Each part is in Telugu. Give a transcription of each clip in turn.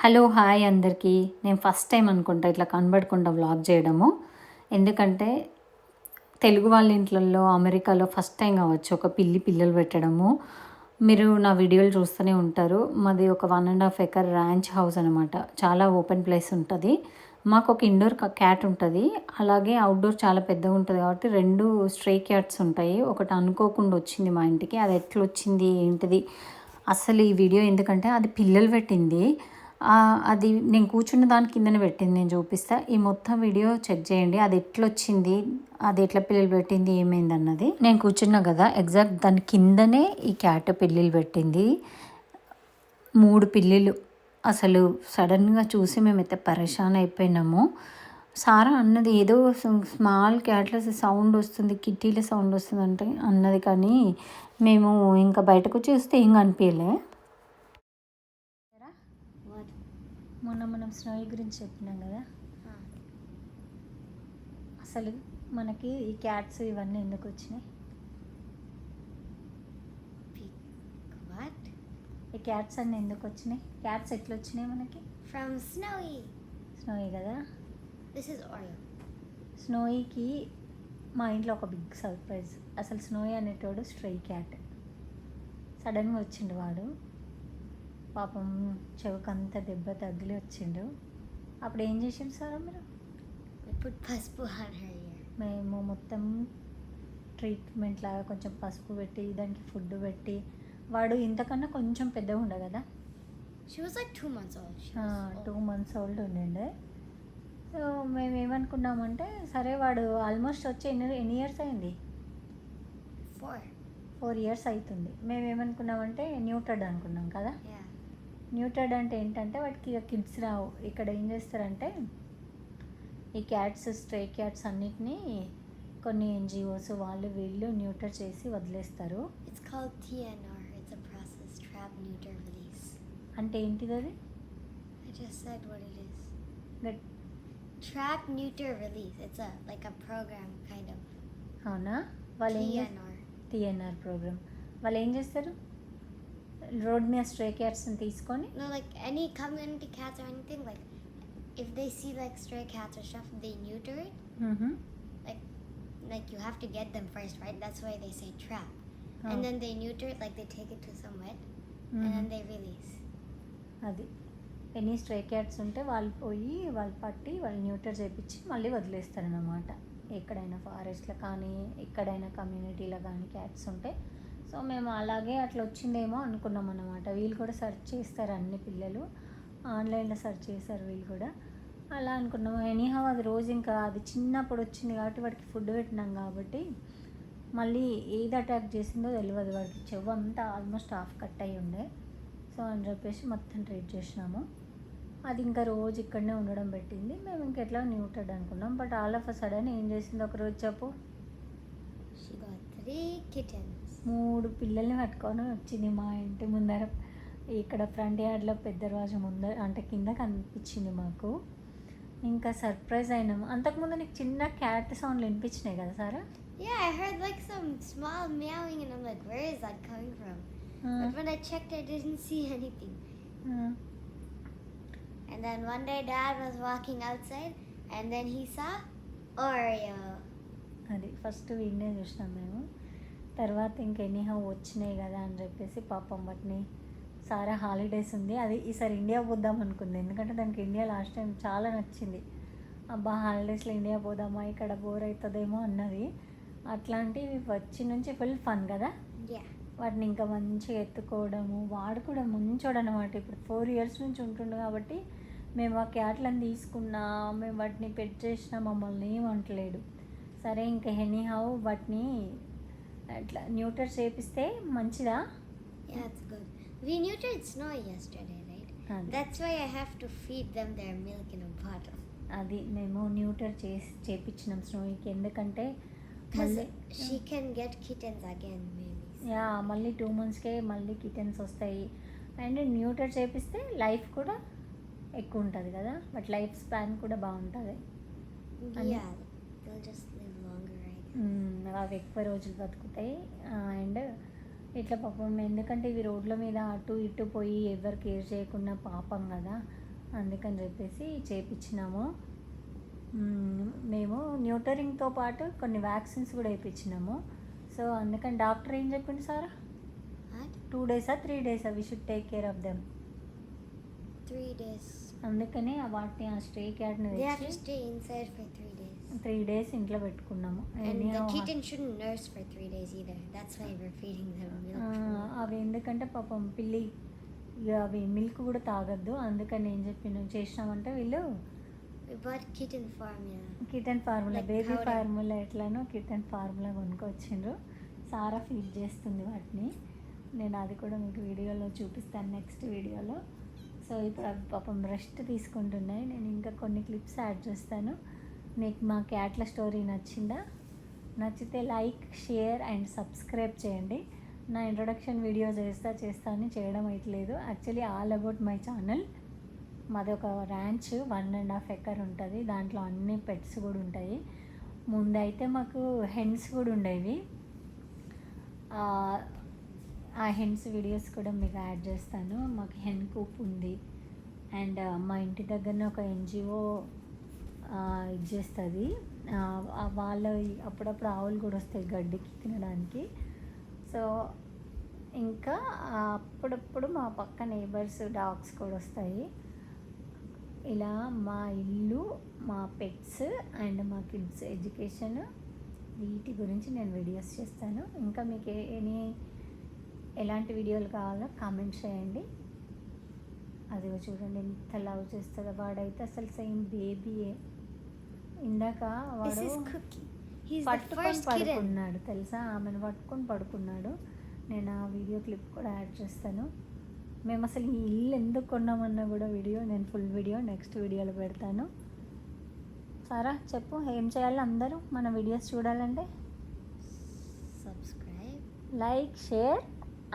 హలో హాయ్ అందరికీ. నేను ఫస్ట్ టైం అనుకుంటా ఇట్లా కనబడకుండా వ్లాగ్ చేయడము. ఎందుకంటే తెలుగు వాళ్ళ ఇంట్లల్లో అమెరికాలో ఫస్ట్ టైం కావచ్చు ఒక పిల్లలు పెట్టడము. మీరు నా వీడియోలు చూస్తూనే ఉంటారు. మాది ఒక 1.5 ఎకర్ ర్యాంచ్ హౌస్ అనమాట. చాలా ఓపెన్ ప్లేస్ ఉంటుంది. మాకు ఒక ఇండోర్ క్యాట్ ఉంటుంది. అలాగే అవుట్డోర్ చాలా పెద్దగా ఉంటుంది కాబట్టి 2 స్ట్రే క్యాట్స్ ఉంటాయి. ఒకటి అనుకోకుండా వచ్చింది మా ఇంటికి. అది ఎట్లా వచ్చింది ఏంటిది అసలు ఈ వీడియో ఎందుకంటే అది పిల్లలు పెట్టింది. అది నేను కూర్చున్న దాని కిందనే పెట్టింది. నేను చూపిస్తా. ఈ మొత్తం వీడియో చెక్ చేయండి. అది ఎట్లొచ్చింది, అది ఎట్లా పిల్లలు పెట్టింది, ఏమైంది అన్నది. నేను కూర్చున్నా కదా, ఎగ్జాక్ట్ దాని కిందనే ఈ క్యాట్ పిల్లలు పెట్టింది. 3 పిల్లులు. అసలు సడన్గా చూసి మేమైతే పరేషాన్ అయిపోయినాము. సారా అన్నది ఏదో స్మాల్ క్యాట్ల సౌండ్ వస్తుంది, కిట్టీల సౌండ్ వస్తుంది అంటే అన్నది. కానీ మేము ఇంకా బయటకు చూస్తే ఏం కనిపించలే. మొన్న మనం స్నోయి గురించి చెప్పినాం కదా, అసలు మనకి ఈ క్యాట్స్ ఇవన్నీ ఎందుకు వచ్చినాయి? ఈ క్యాట్స్ అన్నీ ఎందుకు వచ్చినాయి? క్యాట్స్ ఎట్లా వచ్చినాయి మనకి? ఫ్రమ్ స్నోయి. స్నోయి కదా. This is Oreo. స్నోయికి మా ఇంట్లో ఒక బిగ్ సర్ప్రైజ్. అసలు స్నోయి అనేటోడు స్ట్రే క్యాట్. సడన్గా వచ్చిండు వాడు. పాపం చెవుకంతా దెబ్బ తగిలి వచ్చిండు. అప్పుడు ఏం చేసిండు సార్ మీరు? పసుపు on her ear. మేము మొత్తం ట్రీట్మెంట్ లాగా కొంచెం పసుపు పెట్టి దానికి ఫుడ్ పెట్టి, వాడు ఇంతకన్నా కొంచెం పెద్దగా ఉండే కదా. She was like 2 months old. 2 months old ఉండే. సో మేము ఏమనుకున్నామంటే, సరే వాడు ఆల్మోస్ట్ వచ్చి ఎన్ని ఇయర్స్ అయింది? 4 ఇయర్స్ అవుతుంది. మేము ఏమనుకున్నామంటే న్యూటర్డ్ అనుకున్నాం కదా. న్యూటర్డ్ అంటే ఏంటంటే వాటికి ఇక కిడ్స్ రావు. ఇక్కడ ఏం చేస్తారంటే ఈ క్యాట్స్, స్ట్రే క్యాట్స్ అన్నిటినీ కొన్ని ఎన్జిఓస్ వాళ్ళు వీళ్ళు న్యూటర్ చేసి వదిలేస్తారు. It's called TNR. It's a process, trap, neuter, release. అంటే ఏంటిది అది? I just said what it is. But Trap, neuter, release. It's like a program kind of. అవునా? వాళ్ళు TNR. TNR programme. వాళ్ళు ఏం చేస్తారు? రోడ్ మీద స్ట్రే క్యాట్స్ని తీసుకొని, No, like any community cats or anything, like if they see like stray cats or stuff, they neuter it. Like you have to get them first, right? That's why they say trap. And then they neuter it, like they take it to somewhere and then they release. అది ఎనీ స్ట్రే క్యాట్స్ ఉంటే వాళ్ళు పోయి వాళ్ళు పట్టి వాళ్ళు న్యూటర్ చేయించి మళ్ళీ వదిలేస్తారనమాట. ఎక్కడైనా ఫారెస్ట్లో కానీ ఎక్కడైనా కమ్యూనిటీలో కానీ క్యాట్స్ ఉంటే. సో మేము అలాగే అట్లా వచ్చిందేమో అనుకున్నాం అన్నమాట. వీళ్ళు కూడా సెర్చ్ చేస్తారు, అన్ని పిల్లలు ఆన్లైన్లో సెర్చ్ చేశారు వీళ్ళు కూడా. అలా అనుకున్నాము. ఎనీహౌ అది రోజు ఇంకా అది చిన్నప్పుడు వచ్చింది కాబట్టి వాడికి ఫుడ్ పెట్టినాం కాబట్టి మళ్ళీ ఏది అటాక్ చేసిందో తెలియదు. వాడికి చెవు అంతా ఆల్మోస్ట్ హాఫ్ కట్ అయ్యి ఉండే. సో అని చెప్పేసి మొత్తం ట్రీట్ చేసినాము. అది ఇంకా రోజు ఇక్కడనే ఉండడం పెట్టింది. మేము ఇంకెట్లా న్యూటెడ్ అనుకున్నాం. But all of a sudden ఏం చేసింది ఒకరోజు చెప్పు? She got 3 kittens. 3 పిల్లల్ని పట్టుకొని వచ్చింది మా ఇంటి ముందర. ఇక్కడ ఫ్రంట్ యార్డ్లో పెద్ద రోజు ముందర అంటే కింద కనిపించింది మాకు. ఇంకా సర్ప్రైజ్ అయినాము. అంతకుముందు నీకు చిన్న క్యాట్ సౌండ్లు వినిపించినాయి కదా సారా? Yeah, I heard like some small meowing and I'm like, where is that coming from? But when I checked, I didn't see anything. And then one day Dad was walking outside and then he saw Oreo. అది ఫస్ట్ వీడియో చూసినాం మేము. తర్వాత ఇంకెనీహో వచ్చినాయి కదా అని చెప్పేసి పాపం వాటిని, సారా హాలిడేస్ ఉంది, అది ఈసారి ఇండియా పోద్దాం అనుకుంది. ఎందుకంటే దానికి ఇండియా లాస్ట్ టైం చాలా నచ్చింది. అబ్బా హాలిడేస్లో ఇండియా పోదామా, ఇక్కడ బోర్ అవుతుందేమో అన్నది. అట్లాంటివి వచ్చి నుంచి ఫుల్ ఫన్ కదా. వాటిని ఇంకా మంచిగా ఎత్తుకోవడము, వాడు కూడా మంచోడు అనమాట. ఇప్పుడు 4 ఇయర్స్ నుంచి ఉంటుండు కాబట్టి మేము ఆ క్యాట్లను తీసుకున్నా, మేము వాటిని పెట్ చేసినా మమ్మల్ని ఏమంటలేడు. సరే ఇంకా ఎనీహౌ వాటిని అట్లా న్యూటర్ చేపిస్తే మంచిదా? Yeah, it's good. We neutered Snowy yesterday, right? That's why I have to feed them their milk in a bottle. అది మేము న్యూటర్ చేపించినాం స్నోయికి. ఎందుకంటే మళ్ళీ she can get kittens again maybe. Yeah, మళ్ళీ 2 monthsకే మళ్ళీ కిటెన్స్ వస్తాయి. అండ్ న్యూటర్ చేపిస్తే లైఫ్ కూడా ఎక్కువ ఉంటుంది కదా, బట్ లైఫ్ స్పాన్ కూడా బాగుంటుంది. Yeah, they'll just live longer, I guess. అవి ఎక్కువ రోజులు బతుకుతాయి. అండ్ ఇట్లా పాపం, ఎందుకంటే ఇవి రోడ్ల మీద అటు ఇటు పోయి ఎవరు కేర్ చేయకుండా పాపం కదా, అందుకని చెప్పేసి చేయించినాము. మేము న్యూటరింగ్తో పాటు కొన్ని వ్యాక్సిన్స్ కూడా వేయించినాము. సో అందుకని డాక్టర్ ఏం చెప్పింది sir? What? 2 days 3 days we should take care of them. 3 days. అందుకని వాటిని ఆ స్ట్రే క్యాట్ని They have to తెచ్చి stay inside for 3 days. 3 days ఇంట్లో పెట్టుకున్నాము. And the kitten shouldn't nurse for 3 days either. That's why we're feeding them milk. అవి ఎందుకంటే పాపం పిల్లి అవి మిల్క్ కూడా తాగద్దు. అందుకని ఏం చేసినామంటే వీళ్ళు We bought kitten formula. Kitten formula, Like baby powder. Formula ఎట్లానో కిటన్ ఫార్ములా కొనుక్కొచ్చిండ్రు. సారా ఫీడ్ చేస్తుంది వాటిని. నేను అది కూడా మీకు వీడియోలో చూపిస్తాను నెక్స్ట్ వీడియోలో. సో ఇప్పుడు అవి పాపం రెస్ట్ తీసుకుంటున్నాయి. నేను ఇంకా కొన్ని క్లిప్స్ యాడ్ చేస్తాను. మీకు మా క్యాట్ల స్టోరీ నచ్చిందా? నచ్చితే లైక్, షేర్ అండ్ సబ్స్క్రైబ్ చేయండి. నా ఇంట్రొడక్షన్ వీడియో చేస్తాను చేయడం అయితలేదు. Actually all about my channel. మాది ఒక ర్యాంచ్ 1.5 acre ఉంటుంది. దాంట్లో అన్ని పెట్స్ కూడా ఉంటాయి. ముందైతే మాకు హెన్స్ కూడా ఉండేవి. ఆ హెన్స్ వీడియోస్ కూడా మీకు యాడ్ చేస్తాను. మాకు హెన్ కూప్ ఉంది. అండ్ మా ఇంటి దగ్గరనే ఒక NGO ఇది చేస్తుంది. వాళ్ళ అప్పుడప్పుడు ఆవులు కూడా వస్తాయి గడ్డికి తినడానికి. సో ఇంకా అప్పుడప్పుడు మా పక్క నేబర్స్ డాగ్స్ కూడా వస్తాయి. ఇలా మా ఇల్లు, మా పెట్స్ అండ్ మా కిడ్స్ ఎడ్యుకేషన్ వీటి గురించి నేను వీడియోస్ చేస్తాను. ఇంకా మీకు ఎలాంటి వీడియోలు కావాలో కామెంట్ చేయండి. అదిగో చూడండి ఎంత లవ్ చేస్తుందో. వాడైతే అసలు సేమ్ బేబీయే. ఇందాక This వాడు is Cookie. He's the పట్టుకొని first kitten. పడుకున్నాడు తెలుసా. ఆమెను పట్టుకొని పడుకున్నాడు. నేను ఆ వీడియో క్లిప్ కూడా యాడ్ చేస్తాను. మేము అసలు ఈ ఇల్లు ఎందుకు కొన్నామన్నా కూడా వీడియో నేను ఫుల్ వీడియో నెక్స్ట్ వీడియోలో పెడతాను. సారా చెప్పు, ఏం చేయాలి అందరూ మన వీడియోస్ చూడాలంటే? Subscribe. Like, share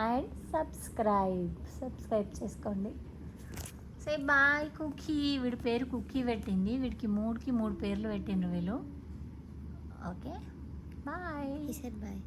and subscribe చేసుకోండి. Say bye Cookie. వీడి పేరు కుక్కీ పెట్టింది. వీడికి 3 పేర్లు పెట్టిండ్రు వీళ్ళు. Okay bye. He said bye.